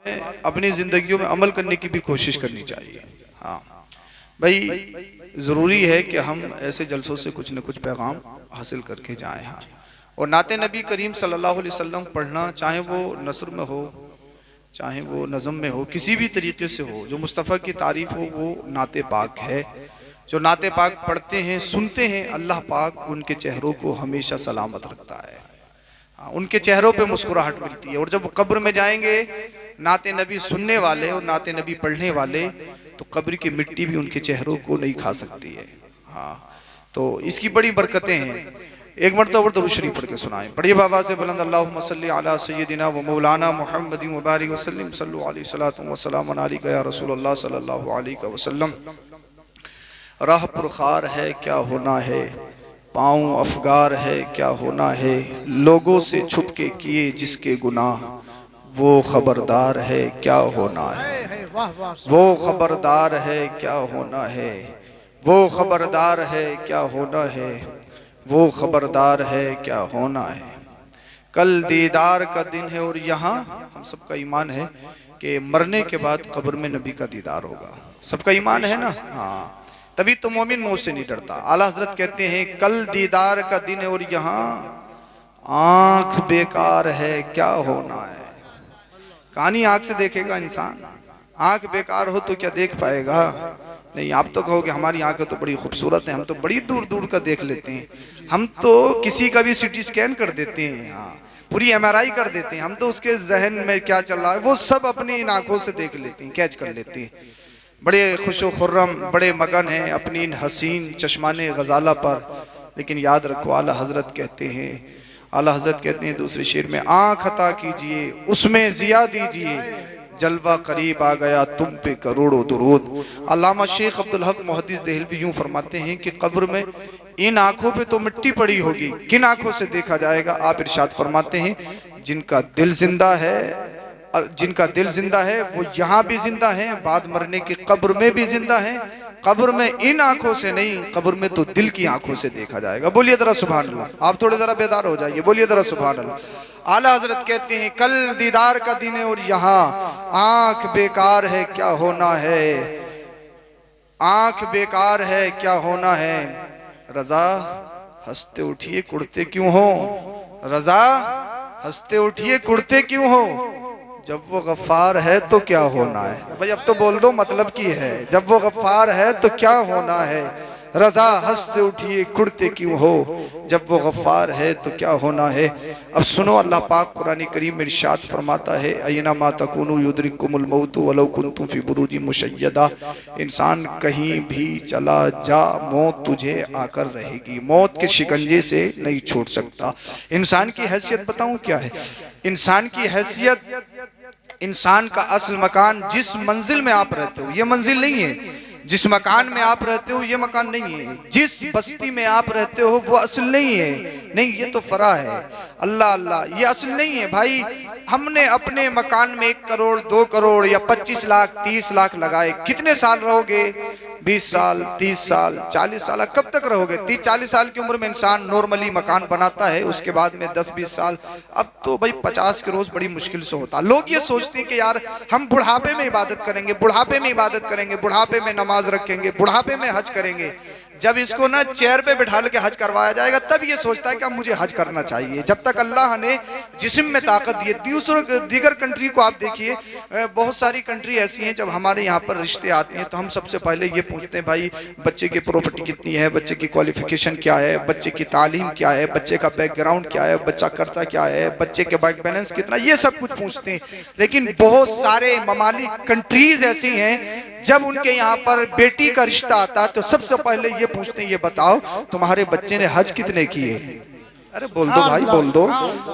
अपनी ज़िंदगियों में अमल करने की भी कोशिश करनी चाहिए। हाँ भाई, ज़रूरी है कि हम ऐसे जलसों से कुछ न कुछ पैगाम हासिल करके जाएं। हाँ, और नाते नबी करीम सल्लल्लाहु अलैहि वसल्लम पढ़ना, चाहे वो नस्र में हो, चाहे वो नज़म में हो, किसी भी तरीके से हो, जो मुस्तफ़ा की तारीफ़ हो वो नाते पाक है। जो नाते पाक पढ़ते हैं, सुनते हैं, अल्लाह पाक उनके चेहरों को हमेशा सलामत रखता है। हाँ, उनके चेहरों पे मुस्कुराहट मिलती है। और जब वो कब्र में जाएंगे, नाते नबी सुनने वाले और नाते नबी पढ़ने वाले, तो कब्र की मिट्टी भी उनके चेहरों को नहीं खा सकती है। हाँ, तो इसकी बड़ी बरकतें हैं। एक मरतबा दरूद शरीफ पढ़ के सुनाएं। पढ़िए बाबा से बुलंद, अल्लाहुम्मा सल्ली अला सय्यदिना व मौलाना मुहम्मदिन व बारिक वसल्लम सल्लल्लाहु अलैहि सलातु व सलाम अलैका या रसूलल्लाह सल्लल्लाहु अलैहि वसल्लम। राह पुरखार है क्या होना है, पाँव अफगार है क्या होना है, लोगों से छुप के किए जिसके गुनाह, वो खबरदार है क्या होना है, वो खबरदार है क्या होना है, वो खबरदार है क्या होना है, वो खबरदार है क्या होना है। कल दीदार का दिन है और यहाँ हम सबका ईमान है कि मरने के बाद कब्र में नबी का दीदार होगा। सबका ईमान है ना? हाँ, तभी तो मोमिन मौत से नहीं डरता। आला हजरत कहते हैं कल दीदार का दिन है और यहाँ आंख बेकार है क्या होना है। कहानी आंख से देखेगा इंसान, आंख बेकार हो तो क्या देख पाएगा? नहीं, आप तो कहोगे हमारी आंखें तो बड़ी खूबसूरत हैं, हम तो बड़ी दूर दूर का देख लेते हैं, हम तो किसी का भी सिटी स्कैन कर देते हैं, हाँ, पूरी एमआरआई कर देते हैं, हम तो उसके जहन में क्या चल रहा है वो सब अपनी इन आंखों से देख लेते हैं, कैच कर लेते हैं। बड़े खुशो खुर्रम, बड़े मगन हैं अपनी इन हसीन चश्माने गजाला पर। लेकिन याद रखो, आला हजरत कहते हैं, आला हजरत कहते हैं दूसरे शेर में, आंख अता कीजिए उसमें जिया दीजिए, जलवा करीब आ गया तुम पे करोड़ों दुरूद। अल्लामा शेख अब्दुल हक मुहद्दिस देहलवी यूं फरमाते हैं कि कब्र में इन आंखों पे तो मिट्टी पड़ी होगी, किन आंखों से देखा जाएगा? आप इरशाद फरमाते हैं जिनका दिल जिंदा है, और जिनका दिल जिंदा है वो यहाँ भी जिंदा है, बाद मरने की कब्र में भी जिंदा है। कब्र में इन आंखों से नहीं, कब्र में तो दिल की आंखों से देखा जाएगा। बोलिए जरा सुभान अल्लाह। आप थोड़े जरा बेदार हो जाइए, बोलिए जरा सुभान अल्लाह। आला हजरत कहते हैं कल दीदार का दिन है और यहाँ आंख बेकार है क्या होना है, आंख बेकार है क्या होना है। रजा हंसते उठिए कुड़ते क्यों हो, रजा हंसते उठिए कुड़ते क्यों हो, जब वो गफ्फार है तो क्या होना है। भाई अब तो बोल दो मतलब की है, जब वो गफ्फार है तो क्या होना है। रजा हंसते उठिए कुड़ते क्यों हो, जब वो गफ्फार है तो क्या होना है। अब सुनो, अल्लाह पाक कुरान करीम में इरशाद फरमाता है, अयना मा तकुनु युद्रिकुमुल मौत वलौ कुंतुम फी बुरूजी मुशय्यदा। इंसान कहीं भी चला जा, मौत तुझे आकर रहेगी, मौत के शिकंजे से नहीं छूट सकता। इंसान की हैसियत बताऊं क्या है? इंसान की हैसियत, इंसान का असल मकान जिस मंजिल में आप रहते हो ये मंजिल नहीं है, जिस मकान में आप रहते हो ये मकान नहीं है, जिस बस्ती में आप रहते हो वो असल नहीं है। नहीं, ये तो फरा है, अल्लाह अल्लाह, ये असल नहीं है भाई। हमने अपने मकान में 1 करोड़ 2 करोड़ या 25 लाख 30 लाख लगाए, कितने साल रहोगे? 20 साल 30 साल 40 साल, कब तक रहोगे? 30-40 साल की उम्र में इंसान नॉर्मली मकान बनाता है, उसके बाद में 10-20 साल। अब तो भाई 50 के रोज बड़ी मुश्किल से होता। लोग ये सोचते हैं कि यार हम बुढ़ापे में इबादत करेंगे, बुढ़ापे में इबादत करेंगे, बुढ़ापे में नमाज रखेंगे, बुढ़ापे में हज करेंगे। जब इसको ना चेयर पे बिठा के हज करवाया जाएगा तब ये सोचता है कि अब मुझे हज करना चाहिए। जब तक अल्लाह ने जिस्म में ताकत दी है। दीगर कंट्री को आप देखिए, बहुत सारी कंट्री ऐसी हैं, जब हमारे यहाँ पर रिश्ते आते हैं तो हम सबसे पहले ये पूछते हैं भाई बच्चे की प्रॉपर्टी कितनी है, बच्चे की क्वालिफिकेशन क्या है, बच्चे की तालीम क्या है, बच्चे का बैकग्राउंड क्या है, बच्चा करता क्या है, बच्चे के बैंक बैलेंस कितना, ये सब कुछ पूछते हैं। लेकिन बहुत सारे ममालिक कंट्रीज ऐसी हैं जब उनके यहाँ पर बेटी का रिश्ता आता है तो सबसे पहले ये पूछते हैं, ये बताओ तुम्हारे बच्चे ने हज कितने किए। अरे बोल दो भाई, बोल दो,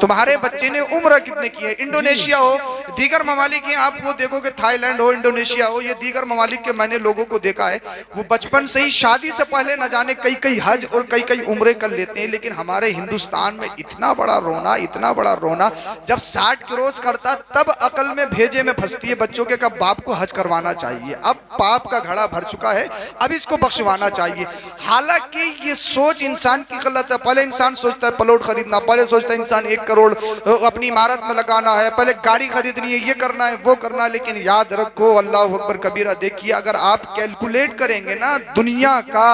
तुम्हारे बच्चे ने उम्र कितने की है। इंडोनेशिया हो, दीगर ममालिक हैं, आप वो देखोगे, थाईलैंड हो, इंडोनेशिया हो, ये दीगर ममालिक के मैंने लोगों को देखा है, वो बचपन से ही शादी से पहले न जाने कई कई हज और कई कई उम्रे कर लेते हैं। लेकिन हमारे हिंदुस्तान में इतना बड़ा रोना, इतना बड़ा रोना, जब 60 क्रॉस करता तब अकल में भेजे में फंसती है बच्चों के, कब बाप को हज करवाना चाहिए। अब पाप का घड़ा भर चुका है, अब इसको बख्शवाना चाहिए। हालांकि ये सोच इंसान की गलत है। पहले इंसान सोचता है प्लॉट खरीदना, पहले सोचता है इंसान 1 करोड़ अपनी इमारत में लगाना है, पहले गाड़ी खरीदनी है, ये करना है वो करना है। लेकिन याद रखो, अल्लाह अकबर कबीरा, देखिए अगर आप कैलकुलेट करेंगे ना दुनिया का,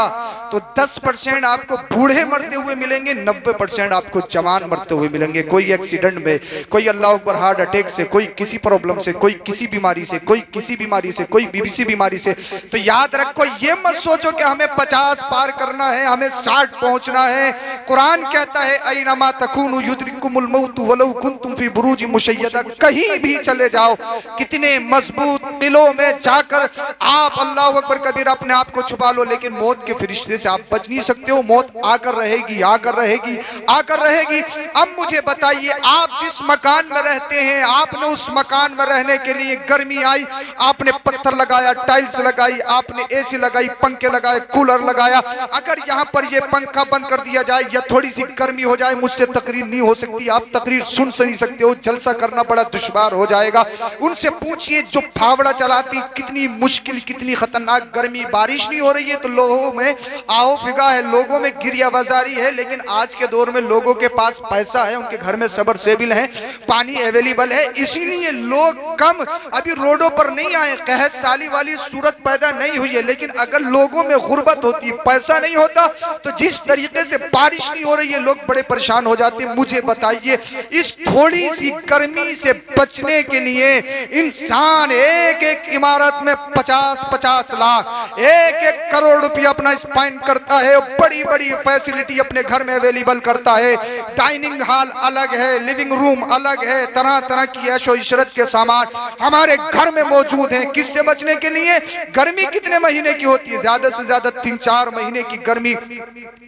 तो 10% आपको बूढ़े मरते हुए मिलेंगे, 90% आपको जवान मरते हुए मिलेंगे। कोई एक्सीडेंट में, कोई अल्लाह अकबर हार्ट अटैक से, कोई किसी प्रॉब्लम से, कोई किसी बीमारी से, कोई किसी बीमारी से, कोई बीबीसी बीमारी से। तो याद रखो, ये मत सोचो कि हमें 50 पार करना है, हमें 60 पहुंचना है। कुरान कहता है ऐनमा तकूनु युद्रिकुमुल मौत वलौ कुंतुम फी बुरूज मुशय्यदा, कहीं भी चले जाओ, कितने मजबूत किलों में जाकर आप अल्लाह अकबर कबीर अपने आप को छुपा लो, लेकिन मौत के फरिश्ते से आप बच नहीं सकते हो। मौत आकर रहेगी, आकर रहेगी, आकर रहेगी। अब मुझे बताइए, आप जिस मकान में रहते हैं, आपने उस मकान में रहने के लिए गर्मी आई, आपने पत्थर लगाया, टाइल्स लगाई, आपने एसी लगाई, पंखे लगाए, कूलर लगाया। अगर यहाँ पर ये पंखा बंद कर दिया जाए या थोड़ी सी गर्मी हो जाए, मुझसे तकरीर नहीं हो सकती, आप तकरीर सुन नहीं सकते हो, जलसा करना बड़ा दुश्वार हो जाएगा। उनसे पूछिए जो फावड़ा चलाती, कितनी मुश्किल, कितनी खतरनाक गर्मी, बारिश नहीं हो रही है तो लोगों में आओ फिगा है, लोगों में गिरिया बाजारी है। लेकिन आज के दौर में लोगों के पास पैसा है, उनके घर में सबर सेबिल है, पानी अवेलेबल है, इसीलिए लोग कम अभी रोडों पर नहीं आए, कहत साली वाली सूरत पैदा नहीं हुई है। लेकिन अगर लोगों में गुर्बत होती, पैसा नहीं होता, तो जिस तरीके से बारिश नहीं हो रही है, लोग बड़े परेशान हो जाते। मुझे बताइए, इस थोड़ी सी गर्मी से बचने के लिए इंसान एक एक इमारत में 50-50 लाख, 1-1 करोड़ रुपया अपना स्पेंड करता है, बड़ी बड़ी फैसिलिटी अपने घर में अवेलेबल करता है। डाइनिंग हॉल अलग है, लिविंग रूम अलग है, तरह तरह की ऐशो इशरत के सामान हमारे घर में मौजूद हैं। किससे बचने के लिए? गर्मी कितने महीने की होती है? ज्यादा से ज्यादा 3-4 महीने की गर्मी।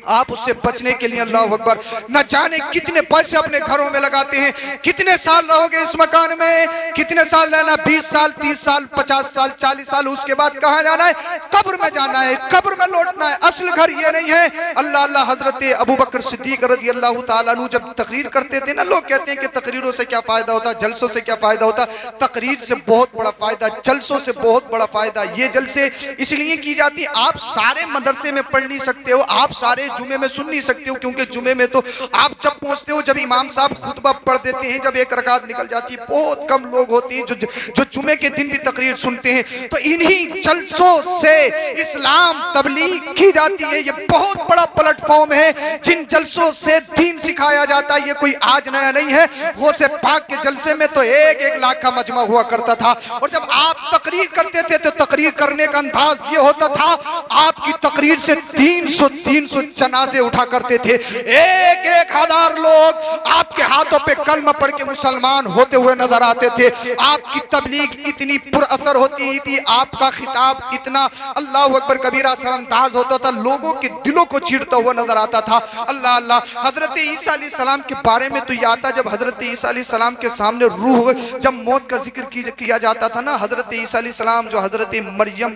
आप उससे बचने के लिए अल्लाह अकबर न जाने कितने पैसे अपने घरों में लगाते हैं। कितने साल रहोगे इस मकान में? कितने साल रहना? 20 साल, 30 साल, 50 साल, 40 साल। उसके बाद कहाँ जाना है? कब्र में जाना है, कब्र में लौटना है। असल घर ये नहीं है। अल्लाह अल्लाह हजरत अबू बकर सिद्दीक रज़ी अल्लाह ताला अन्हु जब तकरीर करते थे ना, लोग कहते हैं कि तकरीरों से क्या फायदा होता, जलसों से क्या फायदा होता। तकरीर से बहुत बड़ा फायदा, जलसों से बहुत बड़ा फायदा। ये जलसे इसलिए की जाती, आप सारे मदरसे में पढ़ नहीं सकते हो, आप सारे जुमे में सुन नहीं सकते हो, क्योंकि जुमे में तो आप जब पहुंचते हो, जब इमाम साहब खुतबा पढ़ देते हैं, जब एक रकात निकल जाती है, बहुत कम लोग होते हैं जो जुमे के दिन भी तकरीर सुनते हैं। तो इन्हीं जलसों से इस्लाम तबलीग की जाती है। ये बहुत बड़ा प्लेटफॉर्म है, जिन जलसों से दीन सिखाया जाता है। ये कोई आज नया नहीं है। गौसे पाक के जलसे में तो 1-1 लाख का मजमा हुआ करता था। और जब आप तकरीर करते थे तो तकरीर करने का अंदाज ये होता था, आपकी तकरीर से 300 जनाजे उठा करते थे। 1-1 हजार लोग आपके हाथों पे कलमा पढ़ के मुसलमान होते हुए नजर आते थे। आपकी तबलीग इतनी पुरअसर होती थी, आपका खिताब इतना अल्लाह अकबर कबीरा सरअंदाज होता था, लोगों के दिलों को चीरता हुआ नजर आता था। अल्लाह अल्लाह। हजरत ईसा अलैहिस्सलाम के बारे में तो ये आता, जब हजरत ईसा अलैहिस्सलाम के सामने रूह, जब मौत का जिक्र किया जाता था ना, हजरत ईसा अलैहिस्सलाम जो हजरत मरियम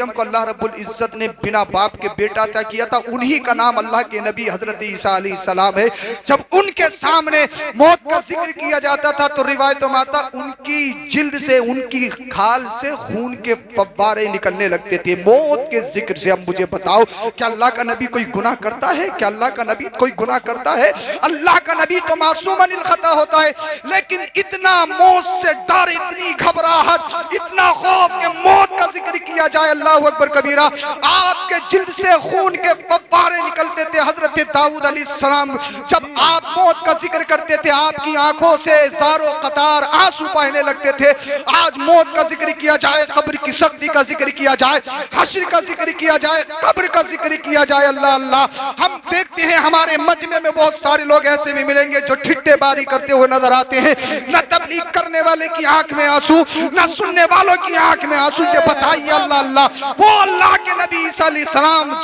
को अल्लाह रब्बुल इज्जत ने बिना बाप के बेटा अता किया था, उन्हीं का नाम अल्लाह के नबी हजरत ईसा अलैहिस्सलाम है। जब उनके सामने मौत का जिक्र किया जाता था तो रिवायतों में आता, उनकी जिल्द से, उनकी खाल से खून के फव्वारे निकलने लगते थे मौत के जिक्र से। अब मुझे बताओ, क्या अल्लाह का नबी कोई गुनाह करता है? क्या अल्लाह का नबी कोई गुनाह करता है? अल्लाह का नबी तो मासूम अनिल खता होता है। लेकिन इतना मौत से डर, इतनी घबराहट, इतना खौफ के मौत का जिक्र किया जाए, अल्लाह अकबर कबीरा। आपके जिल्द से खून के फव्वारे निकलते थे। हजरत दाऊद अलैहिस्सलाम जब आप मौत का जिक्र करते थे, आपकी आंखों से ज़ारो कतार आंसू बहने लगते थे। आज मौत का जिक्र किया जाए, कब्र की सख्ती का जिक्र किया जाए, हश्र का जिक्र किया जाए, कब्र का जिक्र किया जाए, अल्लाह अल्लाह। हम देखते हैं हमारे मजमे में बहुत सारे लोग ऐसे भी मिलेंगे जो ठिट्ठेबारी करते हुए नजर आते हैं। न तबलीग करने वाले की आंख में आंसू, न सुनने वालों की आंख में आंसू। ये बताइए अल्लाह अल्लाह, वो अल्लाह के नबी ईसा अलैहिस्सलाम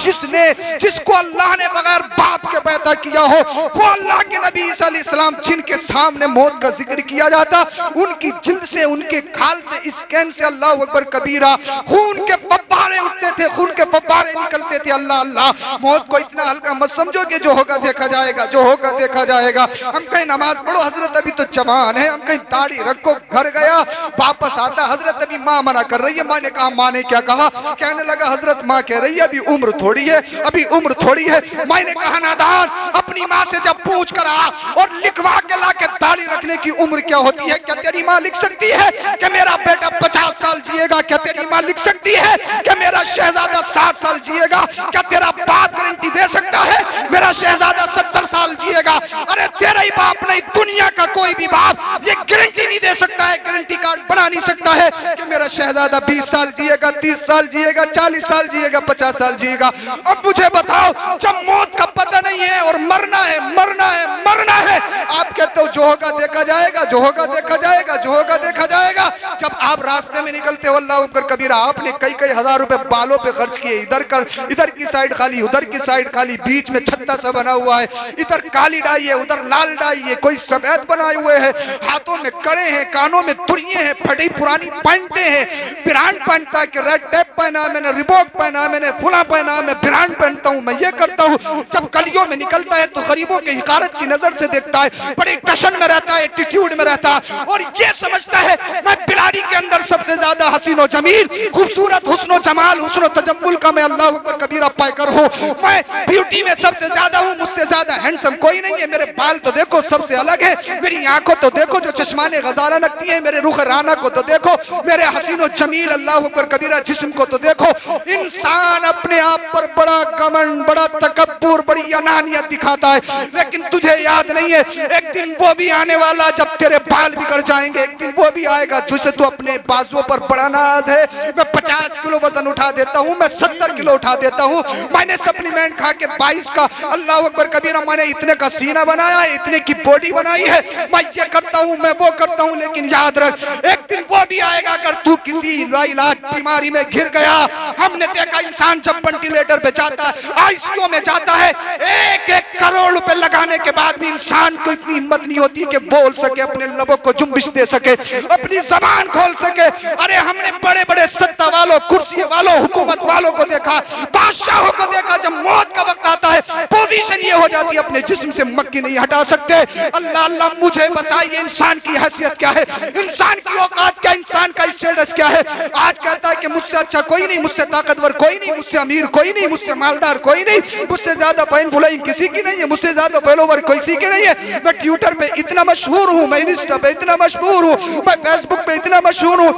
जिसको अल्लाह ने बगैर बाप के पैदा किया हो, वो अल्लाह के नबी ईसा अलैहिस्सलाम जिनके सामने मौत का जिक्र किया जाता, उनकी जिल्द से, उनके खाल से, स्कैन से अल्लाह अकबर कबीरा खून के फव्वारे उठते थे, खून के फव्वारे निकलते थे। अल्लाह अल्लाह। मौत को इतना हल्का मत समझो कि जो होगा देखा जाएगा, जो होगा देखा जाएगा। हम कहीं नमाज पढ़ो, हजरत अभी तो जवान है, हम कहीं दाढ़ी रखो, घर गया वापस आता। हजरत अभी माँ मना कर रही है। मैंने कहा माँ ने क्या कहा? कहने लगा हजरत माँ कह रही है अभी उम्र थोड़ी है, अभी उम्र थोड़ी है। मैंने कहा नादान, अपनी माँ से जब पूछ कर आ और लिखवा के ला के दाढ़ी रखने की उम्र क्या होती है? क्या तेरी माँ लिख सकती है कि मेरा बेटा 50 साल जिएगा? क्या तेरी माँ लिख सकती है कि मेरा शहजादा 60 साल जिएगा? क्या तेरा बाप गारंटी दे सकता है मेरा शहजादा 70 साल जिएगा? अरे तेरा ही बाप नहीं, दुनिया का कोई भी बाप ये गारंटी नहीं दे सकता है, गारंटी कार्ड बना नहीं सकता है कि मेरा शहजादा 20 साल जिएगा, 30 साल जिएगा, 40 साल जिएगा, 50 साल जिएगा। अब मुझे बताओ, जब मौत का पता नहीं है और मरना है, मरना है, मरना है, आप कहते हो जो होगा देखा जाएगा, जो होगा देखा जाएगा, जो होगा देखा जाएगा। जब आप रास्ते में निकलते हो अल्लाह अकबर कबीरा, आपने कई कई हजार रुपए बालों पे खर्च किए, इधर की साइड खाली, उधर की साइड खाली, बीच में छत्ता सा बना हुआ है, इधर काली डाई है, उधर लाल डाई है, कोई सफेद बनाए हुए है, हाथों में कड़े हैं, कानों में तुरिये हैं, फटी पुरानी पैंटे हैं, ब्रांड पहनता है कि रेड टेप पहना मैंने, रिबॉक पहना मैंने, फुला पहना मैं, ब्रांड पहनता हूँ मैं, ये करता हूँ। जब गलियों में निकलता है तो गरीबों की हिकारत की नजर से देखता है, बड़ी टशन में रहता है, एटीट्यूड में रहता है और ये समझता है मैं बिलारी के अंदर सबसे ज्यादा हसीनो जमील, खूबसूरत, हुस्नो जमाल, हुस्नो तजम्मुल का मैं अल्लाह अकबर कबीरा पायकर हूँ। मैं ब्यूटी में सबसे ज्यादा हूँ, मुझसे ज्यादा हैंडसम कोई नहीं है। मेरे बाल तो देखो सबसे अलग है, मेरी आंखों तो देखो जो चश्माने गजारा लगती है, मेरे रुख राना को तो देखो, मेरे हसीनो जमील अल्लाह अकबर कबीरा जिस्म को तो देखो। इंसान अपने आप पर बड़ा घमंड, बड़ा तकब्बुर, बड़ी अनानियत दिखाता है, लेकिन तुझे याद नहीं है एक दिन वो भी आने वाला जब तेरे बाल बिगड़ जाएंगे, एक दिन वो भी आएगा जिसे तू अपने बाजुओं पर बड़ा नाज है। मैं 50 किलो वजन उठा देता हूँ, मैं 70 किलो उठा देता हूँ, मैंने सप्लीमेंट खा के 22 का अल्लाह अकबर कबीरा मैंने इतने का सीना बनाया है, इतने की बॉडी बनाई है, मैं ये करता हूँ, मैं वो करता हूँ, लेकिन याद रख एक दिन वो भी आएगा अगर तू किसी लाइलाज बीमारी में घिर गया। हमने देखा इंसान जब वेंटिलेटर पे जाता है, आईसीयू में जाता है, 1-1 करोड़ रुपए लगाने के बाद भी इंसान को इतनी हिम्मत नहीं होती कि बोल सके, अपने लबों को जुम्बिश दे सके, अपनी जबान खोल सके। अरे हमने बड़े बड़े सत्ता वालों, कुर्सी वालों, हुकूमत वालों को देखा, बादशाहों को देखा, जब मौत का वक्त आता है पोजीशन ये हो जाती है अपने जिस्म से मक्की नहीं हटा सकते। अल्लाह अल्लाह मुझे बताइए इंसान की हैसियत क्या है, इंसान की औकात क्या, इंसान का स्टेटस क्या है। आज कहता है कि मुझसे अच्छा कोई नहीं, मुझसे ताकतवर कोई नहीं, मुझसे अमीर कोई नहीं, मुझसे मालदार कोई नहीं, मुझसे ज्यादा फैन फॉलोइंग किसी की नहीं है, मुझसे ज्यादा फॉलोवर किसी के नहीं है। मैं ट्विटर पे इतना मशहूर हूँ, मैं इंस्टा पे इतना मशहूर हूँ, मैं फेसबुक पे इतना मशहूर हूँ।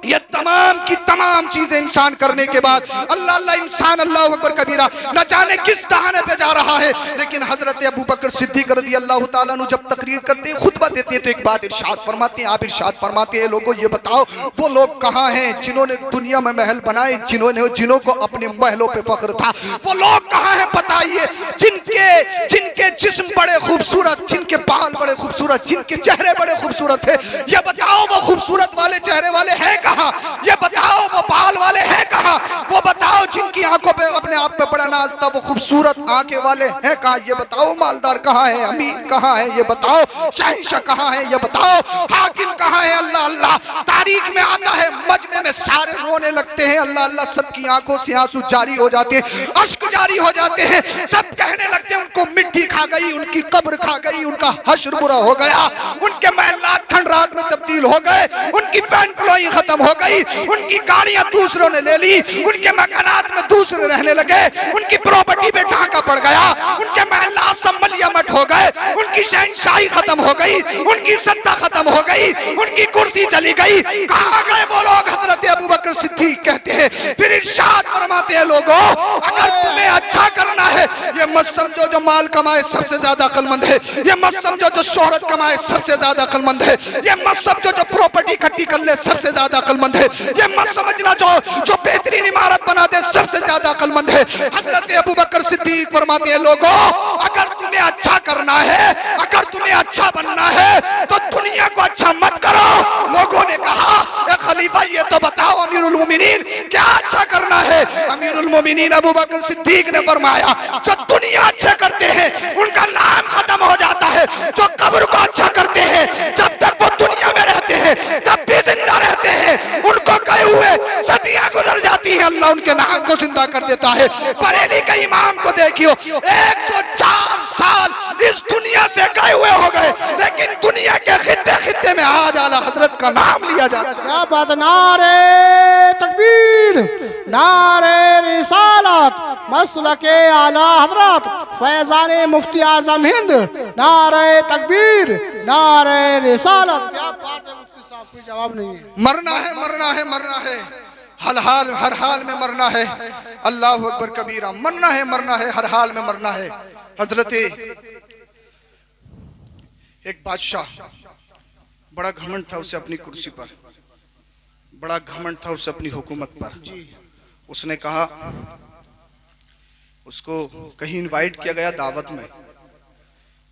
ये तमाम की तमाम चीजें इंसान करने के बाद अल्लाह अल्लाह इंसान अल्लाह अकबर कबीरा न जाने किस दहाने पे जा रहा है। लेकिन हजरत अबू बकर सिद्दीक रज़ी अल्लाह तआला अन्हु जब तकरीर करते हैं, खुतबा देते हैं, तो एक बात इरशाद फरमाते हैं, आप इरशाद फरमाते हैं लोगों ये बताओ वो लोग कहाँ हैं जिन्होंने दुनिया में महल बनाए, जिन्हों को अपने महलों पे फख्र था, वो लोग कहाँ हैं बताइए, जिनके जिस्म बड़े खूबसूरत, जिनके बाल बड़े खूबसूरत, जिनके चेहरे बड़े खूबसूरत है। ये बताओ वो खूबसूरत वाले चेहरे वाले हैं कहाँ? ये बताओ वो बाल वाले हैं कहाँ? वो बताओ जिनकी आंखों पे अपने आप पे बड़ा नाज था, वो खूबसूरत आंखें वाले हैं कहाँ? ये बताओ मालदार कहाँ है, अमीर कहाँ है? ये बताओ शहंशाह कहाँ है? ये बताओ हाकिम कहाँ है? अल्लाह अल्लाह तारीख में आता है, मजमे में सारे रोने लगते हैं, अल्लाह अल्लाह सबकी आंखों से आंसू जारी हो जाते हैं, अश्क जारी हो जाते हैं, सब कहने लगते हैं उनको मिट्टी खा गई, उनकी कब्र खा गई, उनका हश्र बुरा हो गया, उनके महलात खंडरात में तब्दील हो गए, उनकी फैन फॉलोइंग खत्म हो गई, उनकी गाड़ियां दूसरों ने ले ली, उनके मकानात में दूसरे रहने लगे, उनकी प्रॉपर्टी पे ढाका पड़ गया, उनके महल्ला सम्मलिया मठ हो गए, उनकी शहंशाही खत्म हो गई, उनकी सत्ता खत्म हो गई, उनकी कुर्सी चली गई। कहाँ गए वो लोग? हजरत अबू बकर सिद्दीक कहते हैं, फिर इरशाद फरमाते हैं लोगों अगर तुम्हें अच्छा करना है, ये मत समझो जो माल कमाए सबसे ज्यादा अक्लमंद है, ये मत समझो जो शोहरत कमाए सबसे ज्यादा अक्लमंद है, ये मत समझो जो प्रॉपर्टी इकट्ठी कर ले सबसे ज्यादा अक्लमंद है, ये मत समझना जो बेहतरीन इमारत बना दे सबसे ज्यादा अक्लमंद है। हजरत अबू बकर सिद्दीक फरमाते हैं लोगों अगर तुम्हें अच्छा करना है, अगर तुम्हें अच्छा बनना है तो दुनिया को अच्छा मत करो। लोगों ने कहा ए खलीफा ये तो बताओ अमीरुल मोमिनीन क्या अच्छा करना है? अमीरुल मोमिनीन अबू बकर सिद्दीक ने फरमाया जो दुनिया अच्छे करते हैं उनका नाम खत्म हो जाता है, जो कब्र को अच्छा करते हैं जब तक वो दुनिया में रहते हैं तब भी जिंदा रहते हैं, उनको कहे हुए सदियां गुजर जाती है, अल्लाह उनके नाम को जिंदा कर देता है। बरेली के इमाम को देखियो 104 साल इस दुनिया से गए हुए हो गए, लेकिन दुनिया के खित्ते खित्ते में आज आला हजरत का नाम लिया जाता है। क्या बात, नारे तकबीर, नारे रिसालत, मसलके आला हजरत फैजान मुफ्ती आजम हिंद, नारे तकबीर, नारे रिसालत। क्या बात है मुफ्ती साहब, कोई जवाब नहीं है। मरना है, मरना है, मरना है, हर हाल में मरना है। अल्लाह अकबर कबीरा, मरना है, मरना है, हर हाल में मरना है। हजरत एक बादशाह, बड़ा घमंड था उसे अपनी कुर्सी पर, बड़ा घमंड था उसे अपनी हुकूमत पर। उसने कहा, उसको कहीं इनवाइट किया गया दावत में,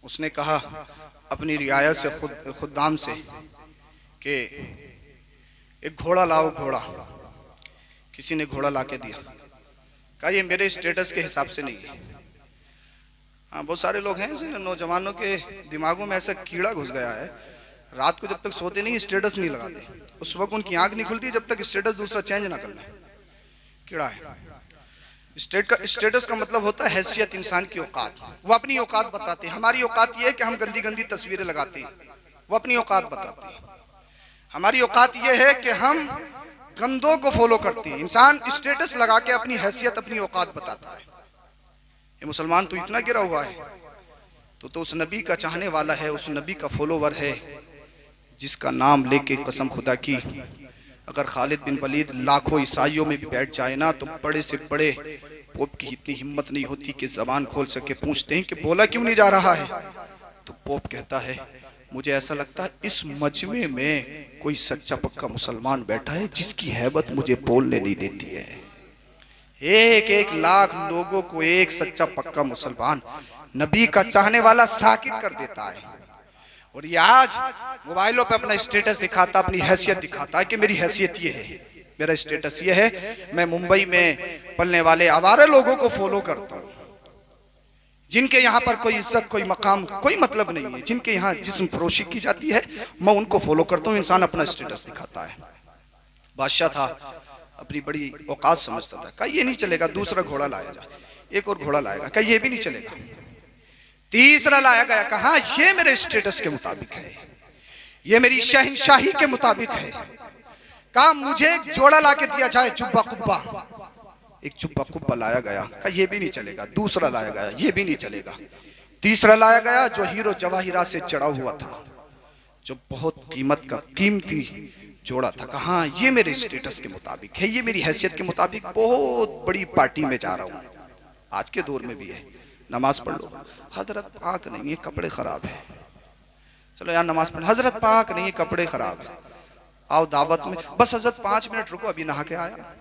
उसने कहा अपनी रियाया से खुदाम से कि एक घोड़ा लाओ, घोड़ा। किसी ने घोड़ा ला के दिया, कहा ये मेरे स्टेटस के हिसाब से नहीं है। हाँ, बहुत सारे लोग हैं, नौजवानों के दिमागों में ऐसा कीड़ा घुस गया है, रात को जब तक सोते नहीं स्टेटस नहीं लगाते, उस वक्त उनकी आंख नहीं खुलती जब तक स्टेटस दूसरा चेंज ना कर ले। कीड़ा है। स्टेटस का मतलब होता है हैसियत, इंसान की औकात। वो अपनी औकात बताते हैं। हमारी औकात ये है कि हम गंदी गंदी तस्वीरें लगाते हैं, वो अपनी औकात बताते हैं। हमारी औकात ये है कि हम गंदों को फॉलो करते हैं। इंसान स्टेटस लगा के अपनी हैसियत, अपनी औकात बताता है। ये मुसलमान तो इतना गिरा हुआ है, तो उस नबी का चाहने वाला है, उस नबी का फॉलोवर है जिसका नाम लेके कसम खुदा की, अगर खालिद बिन वलीद लाखों ईसाइयों में भी बैठ जाए ना, तो बड़े से बड़े पोप की इतनी हिम्मत नहीं होती कि जबान खोल सके। पूछते हैं कि बोला क्यों नहीं जा रहा है, तो पोप कहता है मुझे ऐसा लगता है इस मजमे में कोई सच्चा पक्का मुसलमान बैठा है जिसकी हैबत मुझे बोलने नहीं देती है। एक एक लाख लोगों को एक सच्चा पक्का मुसलमान नबी का चाहने वाला साकित कर देता है। और ये आज मोबाइलों पे अपना स्टेटस दिखाता, अपनी हैसियत दिखाता है कि मेरी हैसियत ये है, मेरा स्टेटस ये है। मैं मुंबई में पलने वाले आवारा लोगों को फॉलो करता हूँ, जिनके यहाँ पर कोई इज्जत, कोई मकाम, कोई मतलब नहीं है, जिनके यहाँ जिस्म फरोशी की जाती है, मैं उनको फॉलो करता हूँ। इंसान अपना स्टेटस दिखाता है। बादशाह था, अपनी बड़ी औकात समझता था। कहा ये नहीं चलेगा, दूसरा घोड़ा लाया जा। एक और घोड़ा लाएगा, कहा ये भी नहीं चलेगा। तीसरा लाया गया, कहा ये मेरे स्टेटस के मुताबिक है, ये मेरी शहनशाही के मुताबिक है। कहा मुझे एक जोड़ा ला के दिया जाए, जुब्बा कुब्बा। एक जुब्बा कुब्बा लाया गया, कहा ये भी नहीं चलेगा। दूसरा लाया गया, ये भी नहीं चलेगा। तीसरा लाया गया जो हीरो जवाहिरा से चढ़ा हुआ था, जो बहुत कीमत का कीमती जोड़ा था। कहा ये मेरे स्टेटस के मुताबिक है, ये मेरी हैसियत के मुताबिक। बहुत बड़ी पार्टी में जा रहा हूँ, आज के दौर में भी है। नमाज पढ़ लो, हजरत पाक नहीं है, कपड़े खराब है। चलो यार नमाज पढ़, हजरत पाक नहीं है, कपड़े खराब है। आओ दावत में, बस हजरत 5 मिनट रुको, अभी नहा के आया।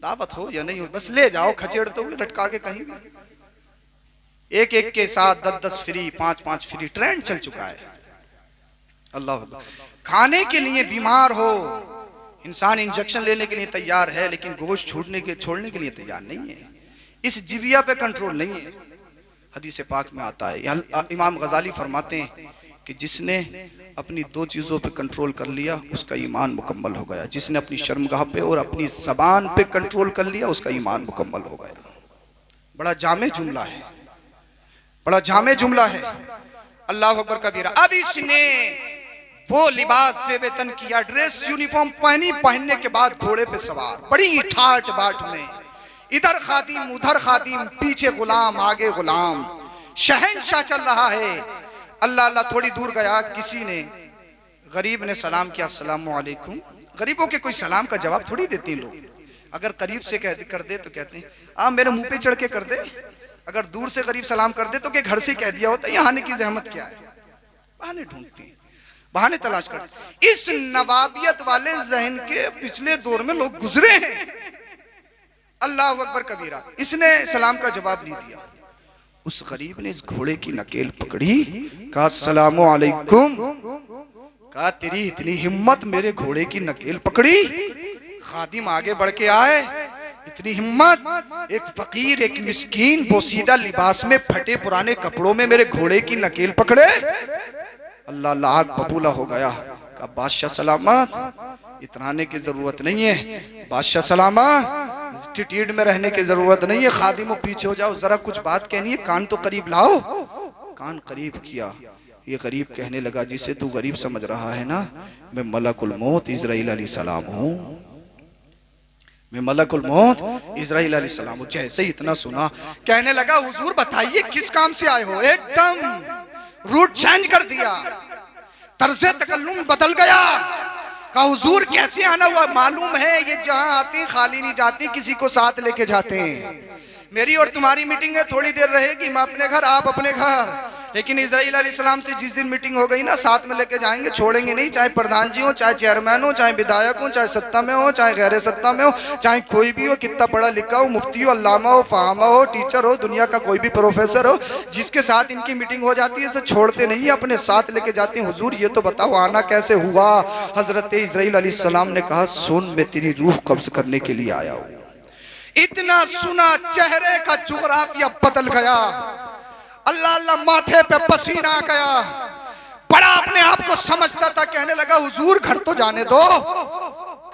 दावत हो या नहीं हो, बस ले जाओ खचेड़ते हुए लटका के कहीं भी। एक एक के साथ 10-10 फ्री, 5-5 फ्री, ट्रेंड चल चुका है। अल्लाह, खाने के लिए बीमार हो, इंसान इंजेक्शन लेने के लिए तैयार है, लेकिन गोश्त छोड़ने के लिए तैयार नहीं है। इस जिबिया पे कंट्रोल नहीं है। हदीस पाक में आता है, इमाम गजाली फरमाते हैं कि जिसने अपनी 2 चीज़ों पे कंट्रोल कर लिया उसका ईमान मुकम्मल हो गया। जिसने अपनी शर्मगाह पे और अपनी ज़बान पे कंट्रोल कर लिया उसका ईमान मुकम्मल हो गया। बड़ा जामे जुमला है, बड़ा जामे जुमला है। अल्लाह अकबर कबीरा। अब इसने वो लिबास से वेतन किया, ड्रेस यूनिफॉर्म पहनी, पहनने के बाद घोड़े पे सवार, बड़ी ठाट बाट में, इधर खादिम उधर खादिम, पीछे गुलाम आगे गुलाम, शहंशाह चल रहा है। अल्लाह अल्लाह, थोड़ी दूर गया, किसी ने, गरीब ने सलाम किया, अस्सलाम वालेकुम। गरीबों के कोई सलाम का जवाब थोड़ी देते हैं लोग। अगर करीब से कर दे तो कहते हैं आप मेरे मुंह पे चढ़ के कर दे। अगर दूर से गरीब सलाम कर दे तो क्या घर से कह दिया होता, यहाँ आने की जहमत क्या है। बहाने ढूंढती, बहाने तलाश करते। इस नवाबियत वाले जहन के पिछले दौर में लोग गुजरे हैं। अल्लाह अकबर कबीरा। इसने सलाम का जवाब नहीं दिया। उस गरीब ने इस घोड़े की नकेल पकड़ी, कहा अस्सलामु अलैकुम। कहा तेरी इतनी हिम्मत, मेरे घोड़े की नकेल पकड़ी। खादिम आगे बढ़ के आए, इतनी हिम्मत, एक फकीर एक मिस्कीन बोसीदा लिबास में फटे पुराने कपड़ों में मेरे घोड़े की नकेल पकड़े। अल्लाह अल्लाह, आग बबूला हो गया। कहा बादशाह सलामत, इतराने की जरूरत नहीं है। बादशाह सलामत, एटीट्यूड में रहने की जरूरत नहीं है। खादिमों पीछे हो जाओ, जरा कुछ बात कहनी है, कान तो करीब लाओ। कान करीब किया। ये गरीब कहने लगा, जिसे तू गरीब समझ रहा है ना, मैं मलकुल मौत इज़राइल अलैहिस्सलाम हूँ, मैं मलकुल मौत इज़राइल अलैहिस्सलाम हूँ। जैसे ही इतना सुना, कहने लगा हुजूर बताइए किस काम से आए हो। एकदम रूट चेंज कर दिया, तर्ज़े तकल्लुम बदल गया। कहा हुजूर कैसे आना हुआ? मालूम है ये जहां आते खाली नहीं जाती, किसी को साथ लेके जाते हैं। मेरी और तुम्हारी मीटिंग है, थोड़ी देर रहेगी, मैं अपने घर आप अपने घर। लेकिन इज़राइल अलैहिस्सलाम से जिस दिन मीटिंग हो गई ना, साथ में लेके जाएंगे, छोड़ेंगे नहीं। चाहे प्रधान जी हो, चाहे चेयरमैन हो, चाहे विधायक हो, चाहे सत्ता में हो, चाहे गैर सत्ता में हो, चाहे कोई भी हो, कितना पढ़ा लिखा हो, मुफ्ती हो, अल्लामा हो, फाहमा हो, टीचर हो, दुनिया का कोई भी प्रोफेसर हो, जिसके साथ इनकी मीटिंग हो जाती है, इसे छोड़ते नहीं, अपने साथ लेके जाते हैं। हुजूर ये तो बताओ आना कैसे हुआ? हजरत इज़राइल अलैहिस्सलाम ने कहा, सुन मैं तेरी रूह कब्ज करने के लिए आया हूँ। इतना सुना चेहरे का जुगराफिया बदल गया। अल्लाह अल्लाह, माथे पे पसीना आ गया। बड़ा अपने आप को समझता था, कहने लगा हुजूर घर तो जाने दो।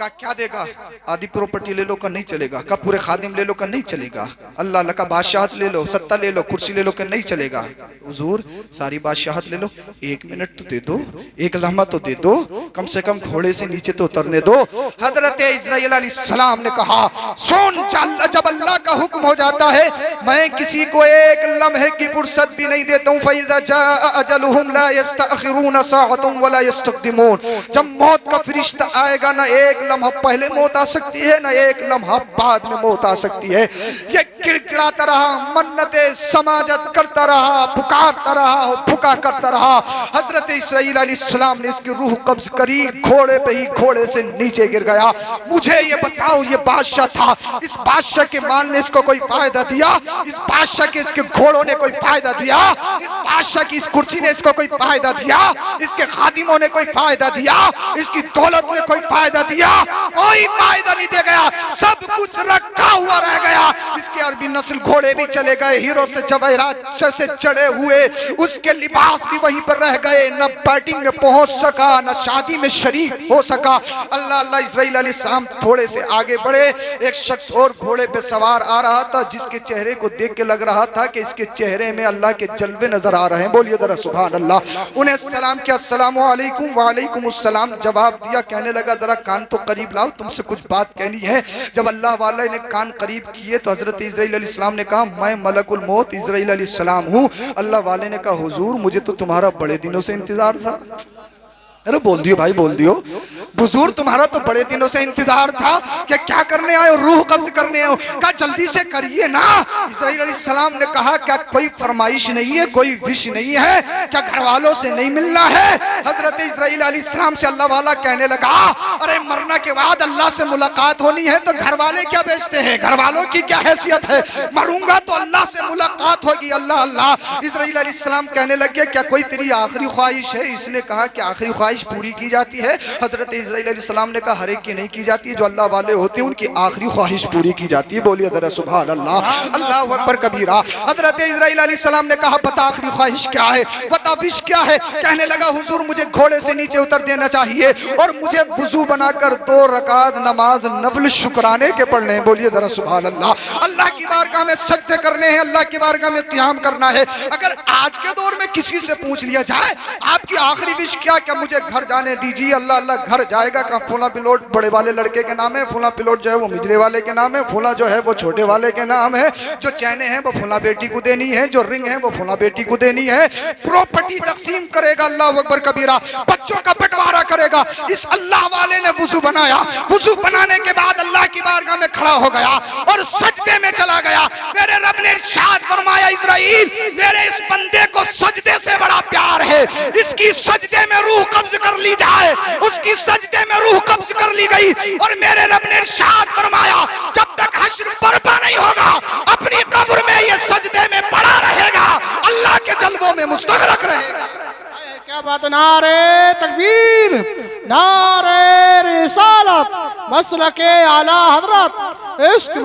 का क्या देगा? आधी प्रॉपर्टी ले लो, का नहीं चलेगा। का पूरे खादिम ले लो, का नहीं चलेगा। अल्लाह अल्लाह का बादशाहत ले लो, सत्ता ले लो, कुर्सी ले लो, का नहीं चलेगा। हुजूर सारी बादशाहत ले लो, एक मिनट तो दे दो, एक लम्हा तो दे दो, कम से कम घोड़े से नीचे तो उतरने दो। हजरत इज़राइल अलैहिस्सलाम ने कहा, सुन जब अल्लाह का हुक्म हो जाता है, मैं किसी को एक लम्हे की फुर्सत भी नहीं देता हूँ। फ़इज़ा जाअ अजलुहुम ला यस्तअखिरून साअतन वला यस्तक़दिमून। जब मौत का फरिश्ता आएगा, ना एक लम्हा पहले मौत आ सकती है, ना एक लम्हा बाद में मौत आ सकती है। ये गिड़गिड़ाता रहा, मन्नते समाजत करता रहा, पुकारता रहा, फुका करता रहा। हजरत इस्राइल अलैहिस्सलाम ने इसकी रूह कब्ज करी, घोड़े पे ही घोड़े से नीचे गिर गया। मुझे ये बताओ, ये बादशाह था, इस बादशाह के माल ने इसको कोई फायदा दिया? इस बादशाह के इसके घोड़ों ने कोई फायदा दिया? इस बादशाह की इस कुर्सी ने इसको कोई फायदा दिया? इसके खादिमों ने कोई फायदा दिया? इसकी दौलत ने कोई फायदा दिया? कोई फायदा नहीं दे गया, सब कुछ रखा हुआ रह गया। इसके अरबी नस्ल घोड़े भी चले गए, हीरो से जवाहरात से चढ़े हुए उसके लिबास भी वहीं पर रह गए। न पार्टी में पहुंच सका, न शादी में शरीक हो सका। अल्लाह अल्लाह, इज़राइल अलैहिस्सलाम थोड़े से आगे बढ़े। एक शख्स और घोड़े पे सवार आ रहा था, जिसके चेहरे को देख के लग रहा था कि इसके चेहरे में अल्लाह के जलवे नजर आ रहे हैं। बोलिए जरा सुभान अल्लाह। उन्हें सलाम किया, अस्सलामु अलैकुम। वालेकुम अस्सलाम जवाब दिया। कहने लगा, जरा कान तो करीब लाओ, तुमसे कुछ बात कहनी है। जब अल्लाह वाले ने कान करीब किए तो हजरत इज़राइल अलैहिस्सलाम ने कहा, मैं मलकुल मौत इज़राइल अलैहिस्सलाम हूँ। अल्लाह वाले ने कहा, हुजूर मुझे तो तुम्हारा बड़े दिनों से इंतजार था। अरे बोल दियो भाई, बोल दियो। हुजूर तुम्हारा तो बड़े दिनों से इंतजार था कि क्या करने आए हो? रूह कब्ज करने आए हो? कहा जल्दी से करिए ना। इज़राइल अलैहिस्सलाम ने कहा, क्या कोई फरमाइश नहीं है, कोई विश नहीं है? क्या घर वालों से नहीं मिलना है? हजरत इज़राइल अलैहिस्सलाम से अल्लाह वाला कहने लगा, अरे मरना के बाद अल्लाह से मुलाकात होनी है तो घर वाले क्या बेचते हैं? घर वालों की क्या हैसियत है? मरूंगा तो अल्लाह से मुलाकात होगी। अल्लाह अल्लाह। इज़राइल अलैहिस्सलाम कहने लगे, क्या कोई तेरी आखिरी ख्वाहिश है? इसने कहा कि आखिरी ख्वाहिश पूरी की जाती है। हजरत इज़राइल अलैहिस्सलाम ने कहा, हर एक की नहीं की जाती है, जो अल्लाह वाले होते हैं उनकी आखिरी ख्वाहिश पूरी की जाती है। बोलिए जरा सुभान अल्लाह, अल्लाहु अकबर कबीरा। हजरत इज़राइल अलैहिस्सलाम ने कहा, बता आखिरी ख्वाहिश क्या है, बता विश क्या है? कहने लगा, हुजूर मुझे घोड़े से नीचे उतर देना चाहिए और मुझे वुजू बनाकर 2 रकात नमाज नफल शुक्राने के पढ़ने हैं। बोलिए जरा सुभान अल्लाह। अल्लाह की बारगाह में सजदे करने हैं, अल्लाह की बारगाह में क़ियाम करना है। अगर आज के दौर में किसी से पूछ लिया जाए, आपकी आखिरी विश क्या? क्या मुझे घर जाने दीजिए। अल्लाह अल्लाह, घर जाएगा कहाँ? फुला पिलोट बड़े वाले लड़के के नाम है, फुला पिलोट जो है वो मिजरे वाले के नाम है, फुला जो है वो छोटे वाले के नाम है, जो चैने हैं वो फुला बेटी को देनी है, जो रिंग है वो फुला बेटी को देनी है। प्रॉपर्टी तकसीम करेगा, अल्लाह अकबर कबीरा। बच्चों का बंटवारा करेगा। इस अल्लाह वाले ने वुजू बनाया। वुजू बनाने के बाद अल्लाह की बारगाह में खड़ा हो गया और सजदे में चला गया। मेरे रब ने इरशाद फरमाया, इज़राइल मेरे इस बंदे को सजदे से बड़ा प्यार है, इसकी सजदे में रूह कब्ज कर ली जाए। उसकी सजदे में रूह कब्ज कर ली गई और मेरे रब ने इरशाद फरमाया, जब तक हश्र बर्पा नहीं होगा अपनी कब्र में ये सजदे में पड़ा रहेगा, अल्लाह के जलवों में मुस्तगरक रहेगा। क्या बात। नारे तकबीर, नारे रिसालत, मसलके आला हजरत, इश्क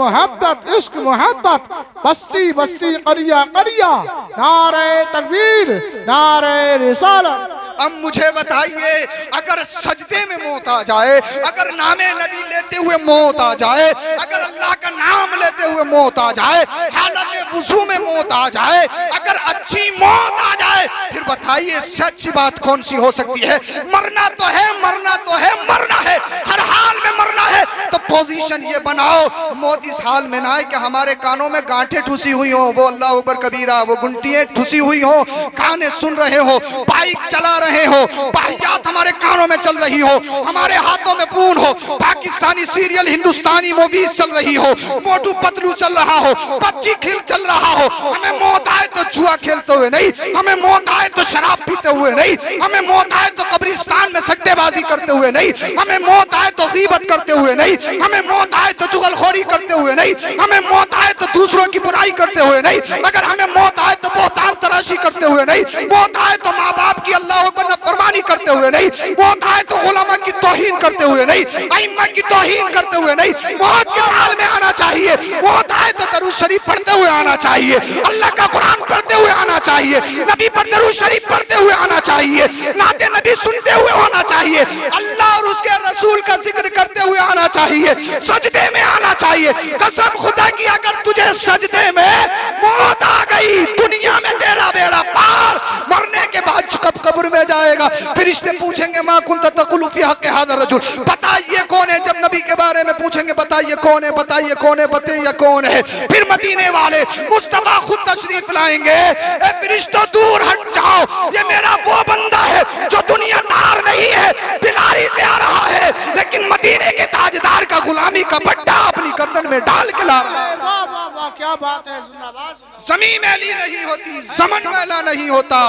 मोहब्बत, बस्ती बस्ती करिया करिया। नारे तकबीर, नारे रिसालत। अब मुझे बताइए, अगर सजदे में मौत आ जाए, अगर नामे नबी लेते हुए मौत आ जाए, अगर अल्लाह का नाम लेते हुए मौत आ जाए, हालत वुजू में मौत आ जाए, अगर अच्छी मौत आ जाए, फिर बताइए इससे अच्छी बात कौन सी हो सकती है? मरना तो है, मरना तो है, मरना है, हर हाल में मरना है। तो पोजीशन ये बनाओ मौत इस हाल में ना है कि हमारे कानों में गांठें ठुसी हुई हो, वो अल्लाह अकबर कबीरा, वो गुंटियां ठुसी हुई हो, गाने सुन रहे हो, बाइक चला रहे हो, बाहियात हमारे कानों में चल रही हो, हमारे हाथों में फोन हो, पाकिस्तानी सीरियल हिंदुस्तानी मूवीज चल रही हो, मोटू पतलू चल रहा हो, पबजी खेल चल रहा हो। हमें मौत आए तो जुआ खेलते हुए नहीं, हमें मौत आए तो शराब पीते हुए नहीं, हमें मौत आए तो कब्रिस्तान में सट्टेबाजी करते हुए नहीं, हमें मौत आए तो गीबत करते हुए नहीं, हमें मौत आए तो चुगलखोरी करते हुए नहीं, हमें मौत आए तो दूसरों की बुराई करते हुए नहीं, अगर हमें मौत आए तो बोहतान तराशी करते हुए नहीं, मौत आए तो माँ बाप की अल्लाह अकबर नाफरमानी करते हुए नहीं, मौत आए तो उलमा की तौहीन करते हुए नहीं, अइम्मा की तौहीन करते हुए नहीं। मौत के हाल में आना चाहिए, मौत आए तो दरूद शरीफ पढ़ते हुए आना चाहिए, अल्लाह का कुरान पढ़ते हुए आना चाहिए, नबी पर दरूद शरीफ पढ़ते हुए आना चाहिए, नाते नबी सुनते हुए आना चाहिए, अल्लाह और उसके रसूल का जिक्र करते हुए आना चाहिए, सजदे में आना चाहिए। कसम खुदा की अगर तुझे सजदे में मौत आ गई, दुनिया में तेरा बेड़ा पार। मरने के बाद कब कब्र में जाएगा, फरिश्ते पूछेंगे मां कुंत तकुलु फी हक़ हाज़ा रजुल, बताइए कौन है। जब नबी के बारे में पूछेंगे बताइए कौन है, बताइए कौन है, बताइए कौन है। फिर मदीने वाले मुस्तफा खुद तशरीफ लाएंगे, ए फरिश्तों दूर हट जाओ, ये मेरा वो बंदा है जो दुनियादार नहीं है, बिलारी से आ रहा है, लेकिन मदीने के ताजदार का गुलामी का पट्टा अपनी गर्दन में डाल के ला रहा है। वाह वाह वाह, क्या बात है। जिंदाबाद। ज़मीन मैली नहीं होती, ज़मन मैला नहीं होता,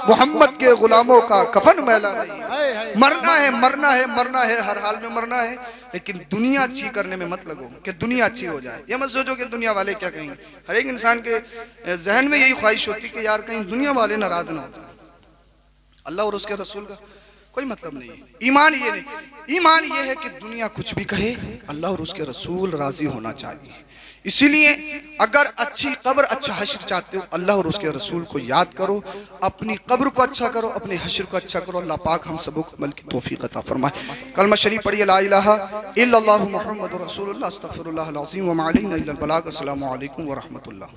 मोहम्मद के गुलामों का कफन मैला नहीं। मरना है, मरना है, मरना है, हर हाल में मरना है, लेकिन दुनिया अच्छी करने में मत लगो कि दुनिया अच्छी हो जाए। ये मत सोचो कि दुनिया वाले क्या कहेंगे। हर एक इंसान के जहन में यही ख्वाहिश होती कि यार कहीं दुनिया वाले नाराज ना हो जाए। अल्लाह और उसके रसूल का कोई मतलब नहीं है। ईमान ये नहीं, ईमान ये है कि दुनिया कुछ भी कहे, अल्लाह और उसके रसूल राजी होना चाहिए। इसीलिए अगर अच्छी कब्र, अच्छा हश्र चाहते हो, अल्लाह और उसके रसूल को याद करो, अपनी कब्र को अच्छा करो, अपने हश्र को अच्छा करो। अल्लाह पाक हम सबको अमल की तौफीक अता फरमाए। कलमा शरीफ पढ़िए, ला इलाहा इल्लल्लाहु मुहम्मदुर रसूलुल्लाह अस्तगफिरुल्लाह अल अज़ीम व मा अलैना इल्लल बलाग। अस्सलामु अलैकुम व रहमतुल्लाह।